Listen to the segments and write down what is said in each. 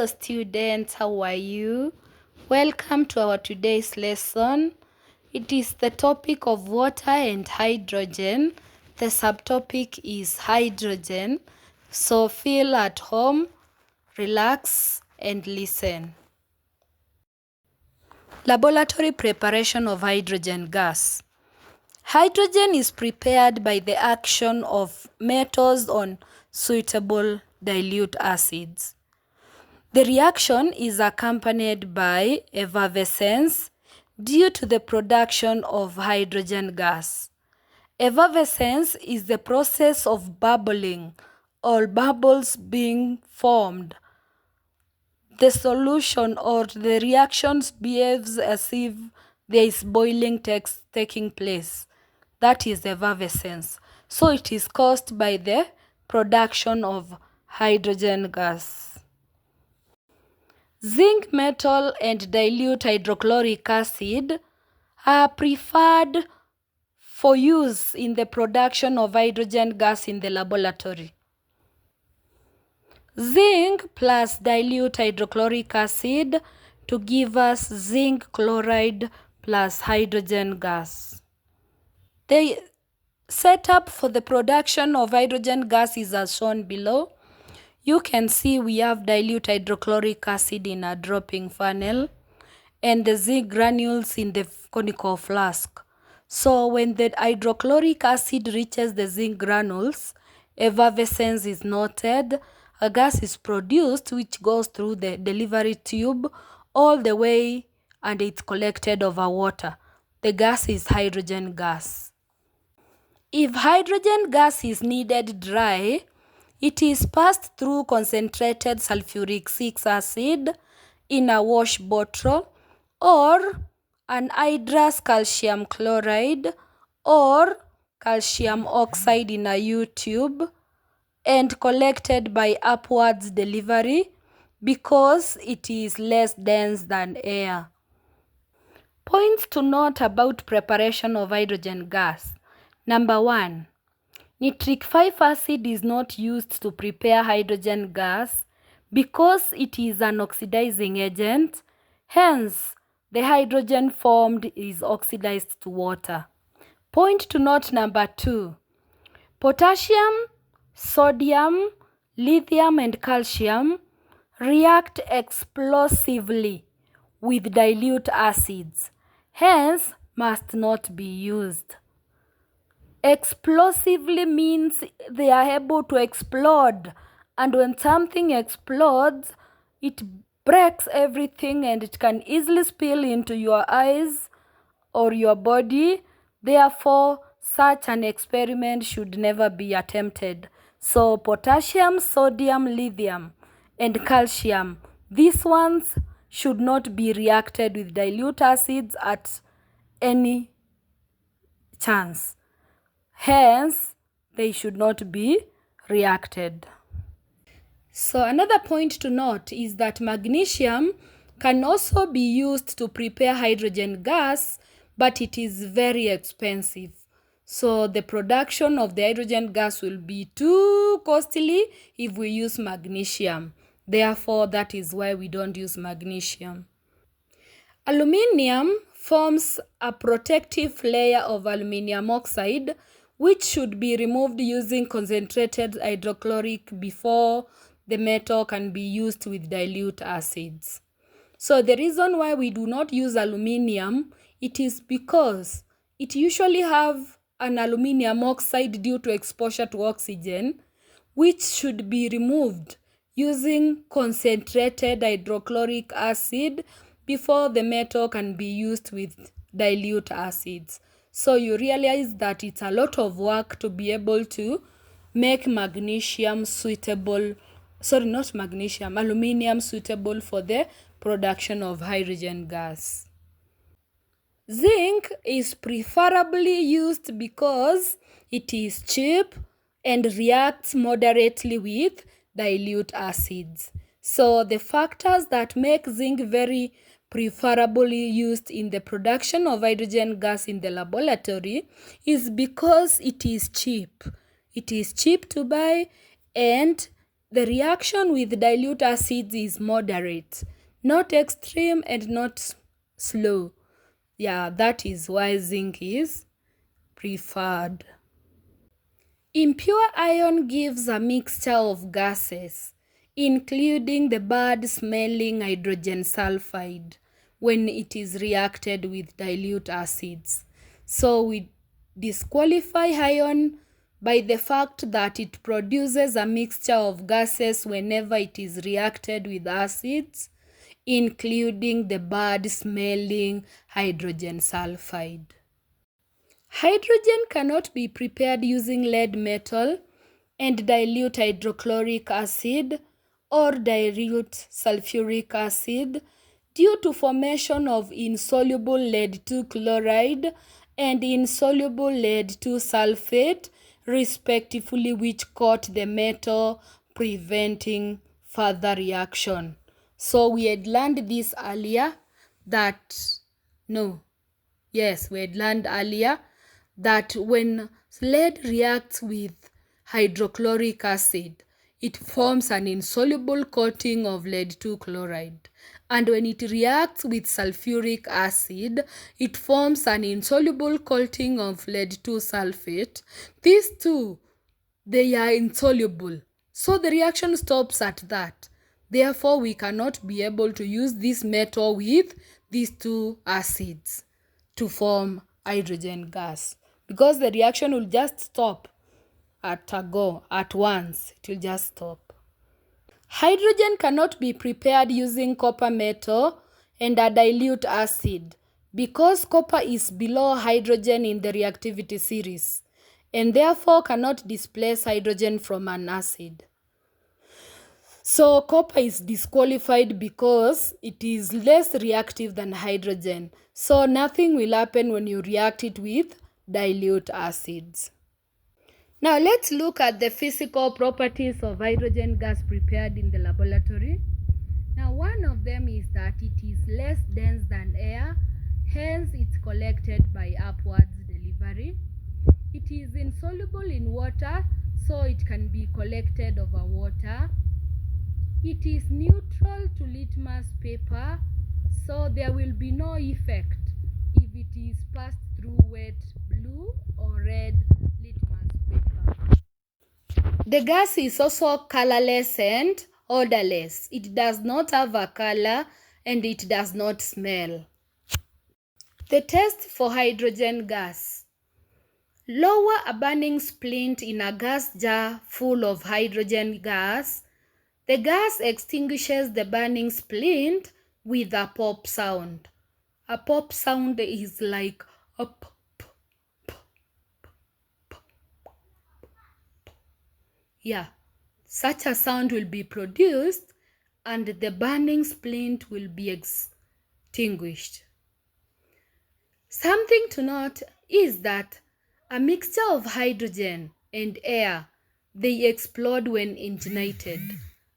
Hello students, how are you? Welcome to our today's lesson. It is the topic of water and hydrogen. The subtopic is hydrogen. So feel at home, relax and listen. Laboratory preparation of hydrogen gas. Hydrogen is prepared by the action of metals on suitable dilute acids. The reaction is accompanied by effervescence due to the production of hydrogen gas. Effervescence is the process of bubbling or bubbles being formed. The solution or the reactions behaves as if there is boiling taking place. That is effervescence. So it is caused by the production of hydrogen gas. Zinc metal and dilute hydrochloric acid are preferred for use in the production of hydrogen gas in the laboratory. Zinc plus dilute hydrochloric acid to give us zinc chloride plus hydrogen gas. The setup for the production of hydrogen gas is as shown below. You can see we have dilute hydrochloric acid in a dropping funnel and the zinc granules in the conical flask. So when the hydrochloric acid reaches the zinc granules, effervescence is noted. A gas is produced which goes through the delivery tube all the way and it's collected over water. The gas is hydrogen gas. If hydrogen gas is needed dry, it is passed through concentrated sulfuric 6 acid in a wash bottle or anhydrous calcium chloride or calcium oxide in a U-tube and collected by upwards delivery because it is less dense than air. Points to note about preparation of hydrogen gas. Number 1. Nitric 5 acid is not used to prepare hydrogen gas because it is an oxidizing agent. Hence, the hydrogen formed is oxidized to water. Point to note number 2. Potassium, sodium, lithium and calcium react explosively with dilute acids. Hence, must not be used. Explosively means they are able to explode, and when something explodes, it breaks everything and it can easily spill into your eyes or your body. Therefore, such an experiment should never be attempted. So potassium, sodium, lithium and calcium, these ones should not be reacted with dilute acids at any chance. Hence, they should not be reacted. So another point to note is that magnesium can also be used to prepare hydrogen gas, but it is very expensive. So the production of the hydrogen gas will be too costly if we use magnesium. Therefore, that is why we don't use magnesium. Aluminium forms a protective layer of aluminium oxide which should be removed using concentrated hydrochloric before the metal can be used with dilute acids. So the reason why we do not use aluminium, it is because it usually have an aluminium oxide due to exposure to oxygen, which should be removed using concentrated hydrochloric acid before the metal can be used with dilute acids. So you realize that it's a lot of work to be able to make aluminium suitable for the production of hydrogen gas. Zinc is preferably used because it is cheap and reacts moderately with dilute acids. So the factors that make zinc very preferably used in the production of hydrogen gas in the laboratory is because it is cheap. It is cheap to buy and the reaction with dilute acids is moderate, not extreme and not slow. Yeah, that is why zinc is preferred. Impure iron gives a mixture of gases, including the bad-smelling hydrogen sulfide when it is reacted with dilute acids. So we disqualify iron by the fact that it produces a mixture of gases whenever it is reacted with acids, including the bad-smelling hydrogen sulfide. Hydrogen cannot be prepared using lead metal and dilute hydrochloric acid or dilute sulfuric acid due to formation of insoluble lead-2 chloride and insoluble lead-2 sulfate, respectively, which coat the metal, preventing further reaction. So we had learned this earlier that we had learned earlier that when lead reacts with hydrochloric acid, it forms an insoluble coating of lead-2 chloride. And when it reacts with sulfuric acid, it forms an insoluble coating of lead-2 sulfate. These two, they are insoluble. So the reaction stops at that. Therefore, we cannot be able to use this metal with these two acids to form hydrogen gas, because the reaction will just stop at once. It will just stop. Hydrogen cannot be prepared using copper metal and a dilute acid because copper is below hydrogen in the reactivity series and therefore cannot displace hydrogen from an acid. So copper is disqualified because it is less reactive than hydrogen. So nothing will happen when you react it with dilute acids. Now let's look at the physical properties of hydrogen gas prepared in the laboratory. Now one of them is that it is less dense than air, hence it's collected by upwards delivery. It is insoluble in water, so it can be collected over water. It is neutral to litmus paper, so there will be no effect if it is passed through wet blue or red litmus paper. The gas is also colorless and odorless. It does not have a color and it does not smell. The test for hydrogen gas. Lower a burning splint in a gas jar full of hydrogen gas. The gas extinguishes the burning splint with a pop sound. A pop sound is like a pop. Yeah, such a sound will be produced and the burning splint will be extinguished. Something to note is that a mixture of hydrogen and air, they explode when ignited.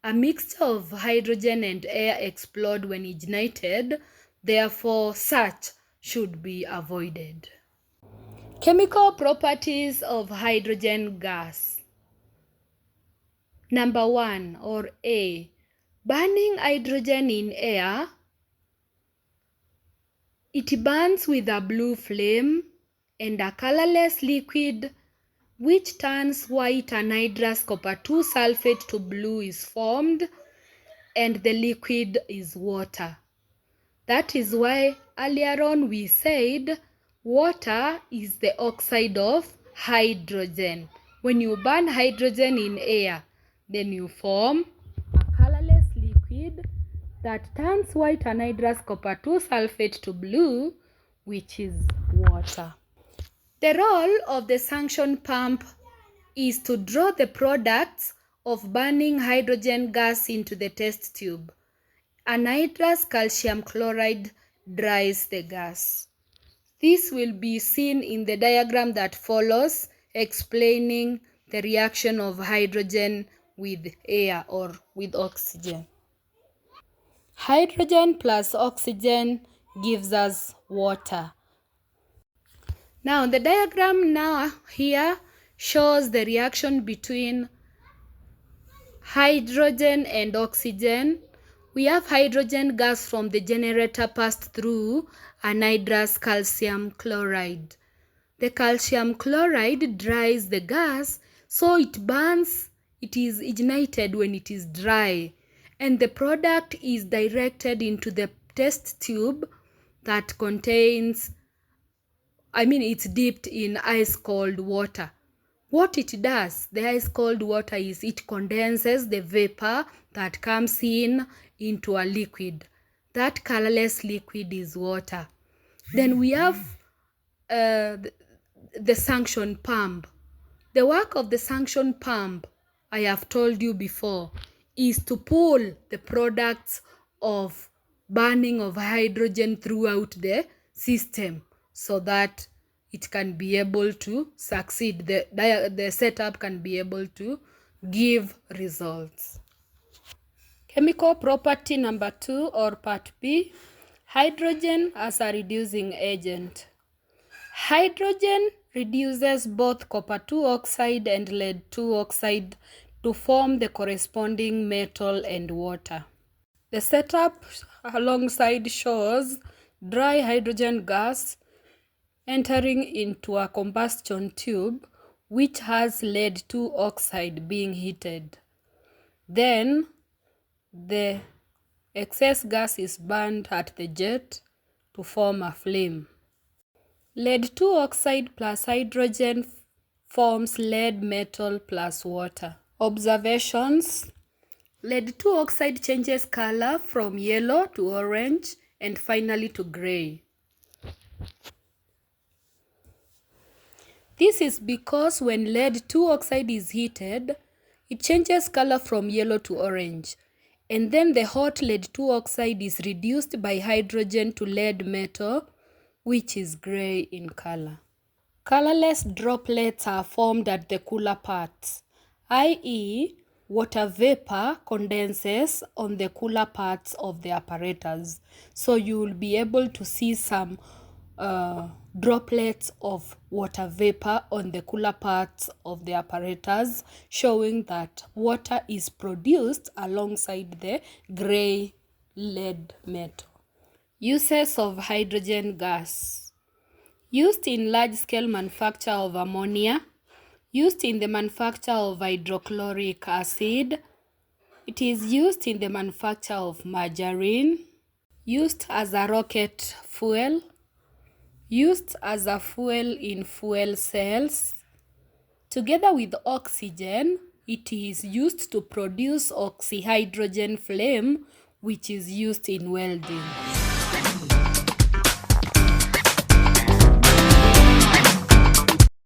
A mixture of hydrogen and air explode when ignited, therefore such should be avoided. Chemical properties of hydrogen gas. Number 1 or A. Burning hydrogen in air. It burns with a blue flame and a colorless liquid which turns white anhydrous copper 2 sulfate to blue is formed, and the liquid is water. That is why earlier on we said water is the oxide of hydrogen. When you burn hydrogen in air, then you form a colorless liquid that turns white anhydrous copper 2 sulfate to blue, which is water. The role of the suction pump is to draw the products of burning hydrogen gas into the test tube. Anhydrous calcium chloride dries the gas. This will be seen in the diagram that follows, explaining the reaction of hydrogen with air or with oxygen. Hydrogen plus oxygen gives us water. Now the diagram here shows the reaction between hydrogen and oxygen. We have hydrogen gas from the generator passed through anhydrous calcium chloride. The calcium chloride dries the gas, so it burns. It is ignited when it is dry, and the product is directed into the test tube that contains, it's dipped in ice cold water. What it does, the ice cold water, is it condenses the vapor that comes into a liquid. That colorless liquid is water. Then we have the suction pump. The work of the suction pump, I have told you before, is to pull the products of burning of hydrogen throughout the system so that it can be able to succeed. The setup can be able to give results. Chemical property number 2, or part B, hydrogen as a reducing agent. Hydrogen reduces both copper 2 oxide and lead 2 oxide to form the corresponding metal and water. The setup alongside shows dry hydrogen gas entering into a combustion tube which has lead 2 oxide being heated. Then the excess gas is burned at the jet to form a flame. Lead 2 oxide plus hydrogen forms lead metal plus water. Observations: lead 2 oxide changes color from yellow to orange and finally to gray. This is because when lead 2 oxide is heated, it changes color from yellow to orange, and then the hot lead 2 oxide is reduced by hydrogen to lead metal, which is gray in color. Colorless droplets are formed at the cooler parts, i.e., water vapor condenses on the cooler parts of the apparatus. So you will be able to see some droplets of water vapor on the cooler parts of the apparatus, showing that water is produced alongside the gray lead metal. Uses of hydrogen gas. Used in large-scale manufacture of ammonia, used in the manufacture of hydrochloric acid, it is used in the manufacture of margarine, used as a rocket fuel, used as a fuel in fuel cells. Together with oxygen, it is used to produce oxyhydrogen flame, which is used in welding.